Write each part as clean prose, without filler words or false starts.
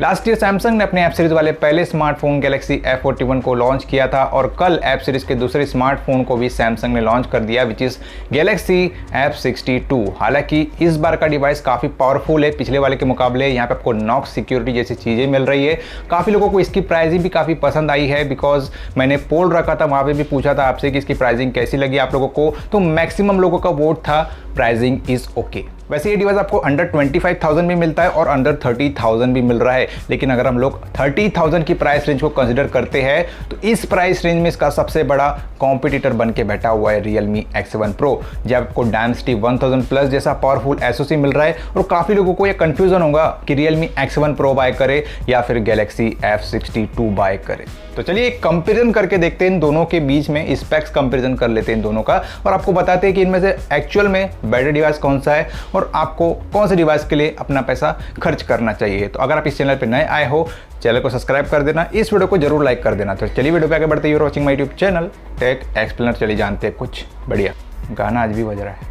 Last year Samsung ने अपने F series वाले पहले स्मार्टफोन गैलेक्सी F41 को लॉन्च किया था और कल एफ सीरीज के दूसरे स्मार्टफोन को भी सैमसंग ने लॉन्च कर दिया विच इज गैलेक्सी F62। हालांकि इस बार का डिवाइस काफ़ी पावरफुल है पिछले वाले के मुकाबले। यहाँ पे आपको नॉक्स सिक्योरिटी जैसी चीज़ें मिल रही है। काफ़ी लोगों को इसकी प्राइसिंग भी काफ़ी पसंद आई है बिकॉज मैंने पोल रखा था, वहाँ पे भी पूछा था आपसे कि इसकी प्राइसिंग कैसी लगी आप लोगों को, तो मैक्सिमम लोगों का वोट था प्राइसिंग इज ओके। वैसे ये डिवाइस आपको अंडर 25,000 भी मिलता है और अंडर 30,000 भी मिल रहा है, लेकिन अगर हम लोग 30,000 की प्राइस रेंज को कंसीडर करते हैं तो इस प्राइस रेंज में इसका सबसे बड़ा कॉम्पिटिटर बन के बैठा हुआ है Realme X7 Pro, जब आपको Dimensity 1000 प्लस जैसा पावरफुल SoC मिल रहा है। और काफ़ी लोगों को ये कंफ्यूजन होगा कि Realme X7 Pro बाय करे या फिर Galaxy F62 बाय करे। तो चलिए एक कंपेरिजन करके देखते हैं इन दोनों के बीच में, स्पेक्स कंपेरिजन कर लेते हैं इन दोनों का और आपको बताते हैं कि इनमें से एक्चुअल में बेटर डिवाइस कौन सा है और आपको कौन से डिवाइस के लिए अपना पैसा खर्च करना चाहिए। तो अगर आप इस चैनल पर नए आए हो, चैनल को सब्सक्राइब कर देना, इस वीडियो को जरूर लाइक कर देना। तो चलिए वीडियो पे आगे बढ़ते, you're watching my YouTube channel tech explainer. चलिए जानते हैं कुछ बढ़िया। गाना आज भी बज रहा है।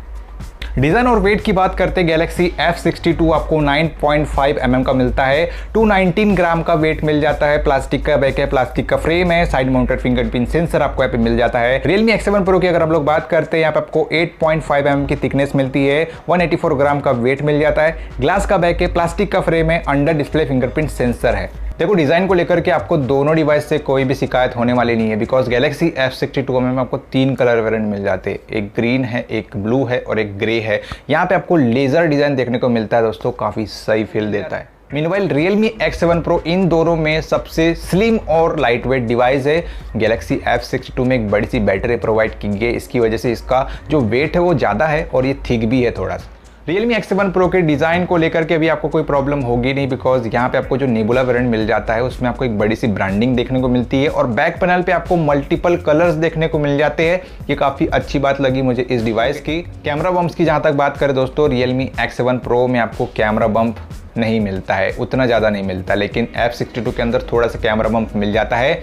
डिज़ाइन और वेट की बात करते गैलेक्सी F62 आपको 9.5 mm का मिलता है, 219 ग्राम का वेट मिल जाता है। प्लास्टिक का बैक है, प्लास्टिक का फ्रेम है, साइड माउंटेड फिंगरप्रिंट सेंसर आपको यहाँ पे मिल जाता है। Realme X7 Pro की अगर हम लोग बात करते हैं, यहाँ पे आपको 8.5 mm की थिकनेस मिलती है, 184 ग्राम का वेट मिल जाता है। ग्लास का बैक है, प्लास्टिक का फ्रेम है, अंडर डिस्प्ले फिंगरप्रिंट सेंसर है। देखो डिज़ाइन को लेकर के आपको दोनों डिवाइस से कोई भी शिकायत होने वाली नहीं है बिकॉज गैलेक्सी F62 में आपको 3 कलर वेरिएंट मिल जाते हैं, एक ग्रीन है, एक ब्लू है और एक ग्रे है। यहाँ पे आपको लेज़र डिज़ाइन देखने को मिलता है दोस्तों, काफ़ी सही फील देता है। मीनवाइल Realme X7 Pro इन दोनों में सबसे स्लिम और लाइट वेट डिवाइस है। गैलेक्सी F62 में एक बड़ी सी बैटरी प्रोवाइड की गई है, इसकी वजह से इसका जो वेट है वो ज़्यादा है और ये थिक भी है थोड़ा सा। Realme X7 Pro के डिज़ाइन को लेकर के अभी आपको कोई प्रॉब्लम होगी नहीं बिकॉज यहाँ पे आपको जो नेबुला वेरिएंट मिल जाता है उसमें आपको एक बड़ी सी ब्रांडिंग देखने को मिलती है और बैक पैनल पे आपको मल्टीपल कलर्स देखने को मिल जाते हैं। ये काफ़ी अच्छी बात लगी मुझे इस डिवाइस की। कैमरा बम्प्स की जहाँ तक बात करें दोस्तों, Realme X7 Pro में आपको कैमरा बम्प नहीं मिलता है, उतना ज़्यादा नहीं मिलता, लेकिन F62 के अंदर थोड़ा सा कैमरा बम्प मिल जाता है।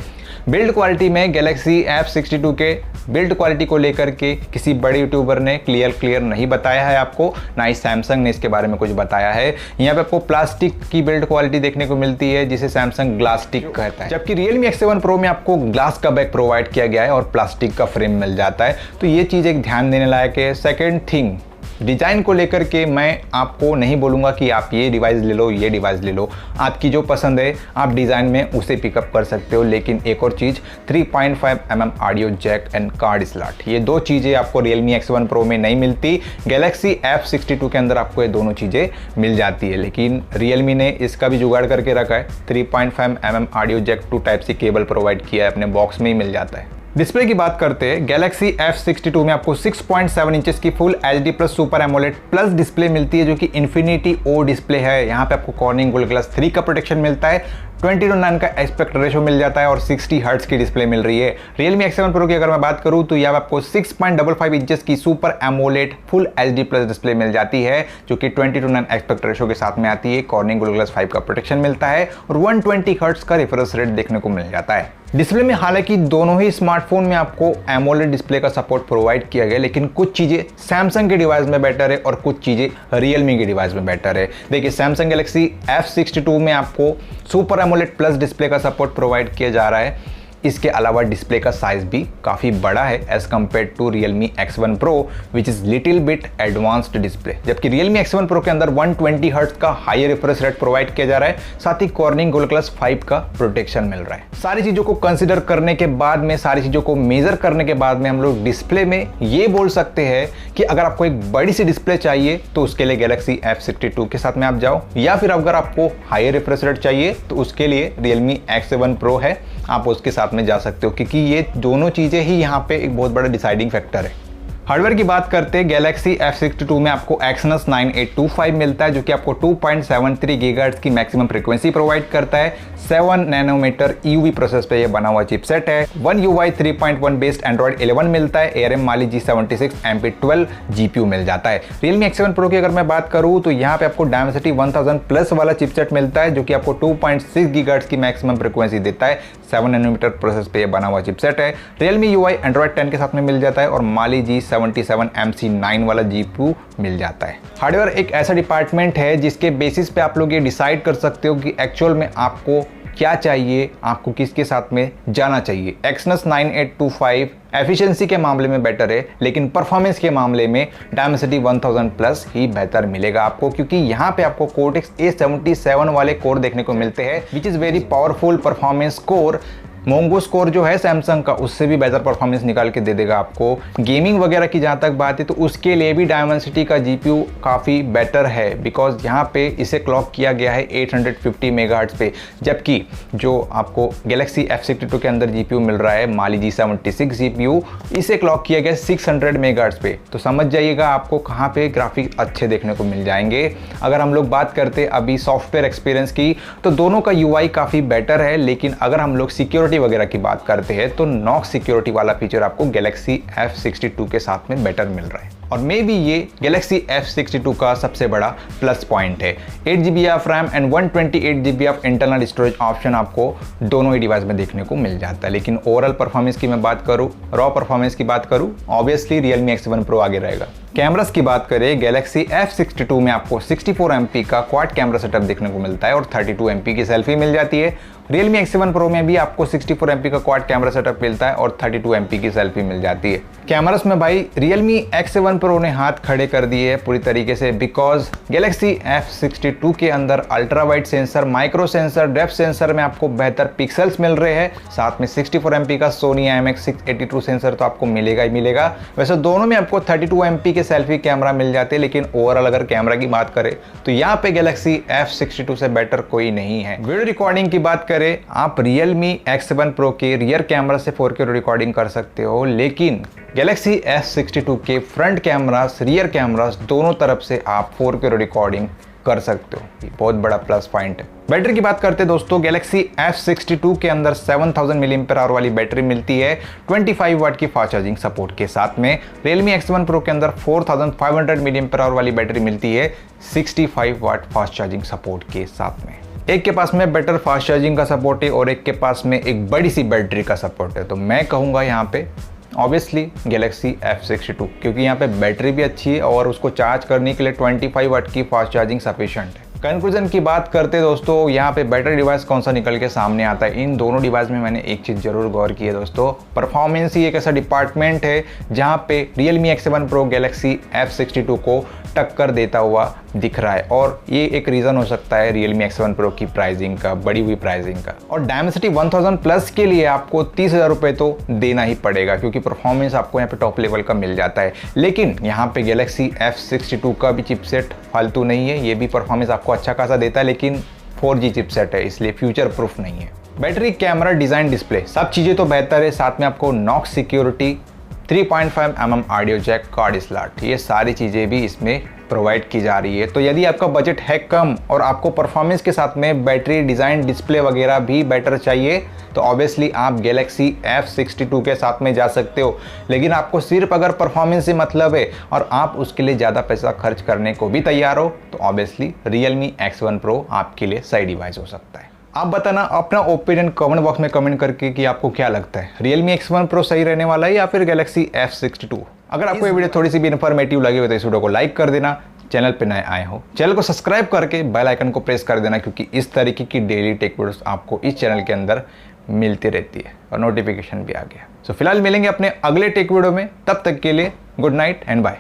बिल्ड क्वालिटी में गैलेक्सी F62 के बिल्ड क्वालिटी को लेकर के किसी बड़े यूट्यूबर ने क्लियर नहीं बताया है आपको, ना ही सैमसंग ने इसके बारे में कुछ बताया है। यहाँ पे आपको प्लास्टिक की बिल्ड क्वालिटी देखने को मिलती है जिसे सैमसंग ग्लास्टिक कहता है, जबकि Realme X7 Pro में आपको ग्लास का बैक प्रोवाइड किया गया है और प्लास्टिक का फ्रेम मिल जाता है। तो ये चीज़ एक ध्यान देने लायक है। सेकेंड थिंग, डिज़ाइन को लेकर के मैं आपको नहीं बोलूँगा कि आप ये डिवाइस ले लो, ये डिवाइस ले लो, आपकी जो पसंद है आप डिज़ाइन में उसे पिकअप कर सकते हो। लेकिन एक और चीज़ 3.5 mm audio jack and card slot, ये दो चीज़ें आपको Realme X7 Pro में नहीं मिलती। गैलेक्सी F62 के अंदर आपको ये दोनों चीज़ें मिल जाती है, लेकिन Realme ने इसका भी जुगाड़ करके रखा है। 3.5 mm audio jack 2 type C cable provide किया है, अपने बॉक्स में ही मिल जाता है। डिस्प्ले की बात करते हैं, गैलेक्सी F62 में आपको 6.7 इंचेस की full HD plus super AMOLED plus display मिलती है जो कि इन्फिनिटी ओ डिस्प्ले है। यहाँ पे आपको कॉर्निंग गोल्ड ग्लास 3 का प्रोटेक्शन मिलता है, 20:9 का एस्पेक्ट रेशो मिल जाता है और 60 हर्ट्ज की डिस्प्ले मिल रही है। Realme X7 Pro की अगर मैं बात करूँ तो यहाँ आपको 6.55 इंचेस की super AMOLED full HD plus display मिल जाती है जो कि 20:9 एस्पेक्ट रेशो के साथ में आती है। कॉर्निंग गोल्ड ग्लास 5 का प्रोटेक्शन मिलता है और 120 हर्ट्ज का रिफ्रेश रेट देखने को मिल जाता है। डिस्प्ले में हालांकि दोनों ही स्मार्टफोन में आपको एमोलेड डिस्प्ले का सपोर्ट प्रोवाइड किया गया, लेकिन कुछ चीज़ें सैमसंग के डिवाइस में बेटर है और कुछ चीज़ें Realme के डिवाइस में बेटर है। देखिए सैमसंग गैलेक्सी F62 में आपको सुपर एमोलेड प्लस डिस्प्ले का सपोर्ट प्रोवाइड किया जा रहा है। इसके अलावा डिस्प्ले का साइज भी काफ़ी बड़ा है as compare to Realme X7 Pro which is little bit advanced display, जबकि Realme X7 Pro के अंदर 120 हर्ट्ज का हाई रिफ्रेश रेट प्रोवाइड किया जा रहा है, साथ ही कॉर्निंग गोल्ड ग्लास 5 का प्रोटेक्शन मिल रहा है। सारी चीज़ों को कंसिडर करने के बाद में, सारी चीज़ों को मेजर करने के बाद में हम लोग डिस्प्ले में ये बोल सकते हैं कि अगर आपको एक बड़ी सी डिस्प्ले चाहिए तो उसके लिए गैलेक्सी F62 के साथ में आप जाओ, या फिर अगर आपको हाई रिफ्रेश रेट चाहिए तो उसके लिए Realme X7 Pro है, आप उसके साथ में जा सकते हो, क्योंकि ये दोनों चीज़ें ही यहाँ पे एक बहुत बड़ा डिसाइडिंग फैक्टर है। हार्डवेयर की बात करते हैं, गैलेक्सी F62 में आपको Exynos 9825 मिलता है जो कि आपको 2.73 गीगाहर्ट्ज की मैक्सिमम फ्रीक्वेंसी प्रोवाइड करता है। 7 नैनोमीटर EUV प्रोसेस पे ये बना हुआ चिपसेट है। One UI 3.1 बेस्ड Android 11 मिलता है। ARM Mali G76 MP12 GPU मिल जाता है। Realme X7 Pro की अगर मैं बात करूँ तो यहाँ पे आपको Dimensity 1000 प्लस वाला चिपसेट मिलता है जो कि आपको 2.6 गीगाहर्ट्ज की मैक्सिमम फ्रीक्वेंसी देता है। 7 नैनोमीटर प्रोसेस पे ये बना हुआ चिपसेट है। Realme UI Android 10 के साथ में मिल जाता है और Mali G76 77 MC9 वाला GPU मिल जाता है। हार्डवेयर एक ऐसा डिपार्टमेंट है जिसके बेसिस पे आप लोग ये डिसाइड कर सकते हो कि एक्चुअल में आपको क्या चाहिए, आपको किसके साथ में जाना चाहिए। Exynos 9825 एफिशिएंसी के मामले में बेटर है, लेकिन परफॉर्मेंस के मामले में Dimensity 1000 प्लस ही बेहतर मिलेगा आपको, क्योंकि यहाँ पे आपको Cortex A77 वाले कोर देखने को मिलते हैं which is very powerful performance core. Mongo score जो है सैमसंग का, उससे भी बेहतर परफॉर्मेंस निकाल के दे देगा आपको। गेमिंग वगैरह की जहाँ तक बात है तो उसके लिए भी डायमेंसिटी का GPU काफ़ी बेटर है, बिकॉज यहाँ पे इसे क्लॉक किया गया है 850 मेगाहर्ट्ज़ पे, जबकि जो आपको Galaxy F62 के अंदर GPU मिल रहा है Mali G76 GPU, इसे क्लॉक किया गया 600 मेगाहर्ट्ज़ पे। तो समझ जाइएगा आपको कहाँ पे ग्राफिक अच्छे देखने को मिल जाएंगे। अगर हम लोग बात करते अभी सॉफ्टवेयर एक्सपीरियंस की, तो दोनों का UI काफ़ी बेटर है, लेकिन अगर हम लोग सिक्योरिटी वगैरह की बात करते हैं तो नॉक्स सिक्योरिटी वाला फीचर आपको Galaxy F62 के साथ में बेटर मिल रहा है, और मे बी ये Galaxy F62 का सबसे बड़ा प्लस पॉइंट है। 8GB of RAM and 128GB of internal storage option आपको दोनों ही डिवाइस में देखने को मिल जाता है। लेकिन ओवरऑल परफॉर्मेंस की मैं बात करूँ, रॉ परफॉर्मेंस की बात करूँ, ऑब्वियसली Realme X7 Pro आगे रहेगा। कैमरास की बात करें, Galaxy F62 में आपको 64 MP का क्वाड कैमरा सेटअप देखने को मिलता है और 32 MP की सेल्फी मिल जाती है। Realme X7 Pro में भी आपको 64 MP का क्वाड कैमरा सेटअप मिलता है और 32 MP की सेल्फी मिल जाती है। कैमरास में भाई Realme X7 Pro ने हाथ खड़े कर दिए है पूरी तरीके से, बिकॉज Galaxy F62 के अंदर ultra wide sensor, micro sensor, depth sensor में आपको बेहतर पिक्सल्स मिल रहे हैं। साथ में 64 MP का Sony IMX682 सेंसर तो आपको मिलेगा ही मिलेगा। वैसे दोनों में आपको 32 MP के सेल्फी कैमरा मिल जाते हैं, लेकिन ओवरऑल अगर कैमरा की बात करें तो यहाँ पे Galaxy F62 से बेटर कोई नहीं है। वीडियो रिकॉर्डिंग की बात करें, आप Realme X7 Pro के रियर कैमरा से 4K रिकॉर्डिंग कर सकते हो, लेकिन Galaxy F62 के फ्रंट कैमरास, रियर कैमरास दोनों तरफ से आप 4K रिकॉर्डिंग कर सकते हो। ये बहुत बड़ा प्लस पॉइंट है। बैटरी की बात करते हैं दोस्तों, Galaxy F62 के अंदर 7000 mAh वाली बैटरी मिलती है 25 वाट की फास्ट चार्जिंग सपोर्ट के साथ में। Realme X7 Pro के अंदर 4500 mAh वाली बैटरी मिलती है 65 वाट फास्ट चार्जिंग सपोर्ट के साथ में। एक के पास में बेटर फास्ट चार्जिंग का सपोर्ट है और एक के पास में एक बड़ी सी बैटरी का सपोर्ट है, तो मैं कहूँगा यहाँ पे ऑब्वियसली Galaxy F62, क्योंकि यहाँ पे बैटरी भी अच्छी है और उसको चार्ज करने के लिए 25 वाट की फास्ट चार्जिंग सफिशिएंट है। कंक्लूजन की बात करते दोस्तों, यहाँ पे बेटर डिवाइस कौन सा निकल के सामने आता है। इन दोनों डिवाइस में मैंने एक चीज़ जरूर गौर की है दोस्तों, परफॉर्मेंस ही एक ऐसा डिपार्टमेंट है जहाँ पे Realme X7 Pro Galaxy F62 को टक्कर देता हुआ दिख रहा है, और ये एक रीज़न हो सकता है Realme X7 Pro की प्राइसिंग का, बढ़ी हुई प्राइसिंग का। और Dimensity 1000 प्लस के लिए आपको 30,000 रुपये तो देना ही पड़ेगा, क्योंकि परफॉर्मेंस आपको यहाँ पे टॉप लेवल का मिल जाता है। लेकिन यहाँ पे Galaxy F62 का भी चिपसेट फालतू नहीं है, ये भी परफॉर्मेंस आपको अच्छा खासा देता है, लेकिन 4G चिपसेट है, इसलिए फ्यूचर प्रूफ नहीं है। बैटरी, कैमरा, डिज़ाइन, डिस्प्ले सब चीज़ें तो बेहतर है, साथ में आपको Knox security, 3.5 mm audio jack, card slot, ये सारी चीज़ें भी इसमें प्रोवाइड की जा रही है। तो यदि आपका बजट है कम और आपको परफॉर्मेंस के साथ में बैटरी, डिज़ाइन, डिस्प्ले वगैरह भी बेटर चाहिए, तो ऑब्वियसली आप Galaxy F62 के साथ में जा सकते हो। लेकिन आपको सिर्फ अगर परफॉर्मेंस से मतलब है और आप उसके लिए ज़्यादा पैसा खर्च करने को भी तैयार हो, तो ऑब्वियसली Realme X7 Pro आपके लिए सही डिवाइस हो सकता है। आप बताना अपना ओपिनियन कमेंट बॉक्स में कमेंट करके कि आपको क्या लगता है, Realme X7 Pro सही रहने वाला है या फिर Galaxy F62। अगर आपको ये वीडियो थोड़ी सी भी इन्फॉर्मेटिव लगी हो तो इस वीडियो को लाइक कर देना, चैनल पे नए आए हो चैनल को सब्सक्राइब करके बेल आइकन को प्रेस कर देना, क्योंकि इस तरीके की डेली टेक वीडियोस आपको इस चैनल के अंदर मिलती रहती है और नोटिफिकेशन भी आ गया। सो फिलहाल मिलेंगे अपने अगले टेक वीडियो में, तब तक के लिए गुड नाइट एंड बाय।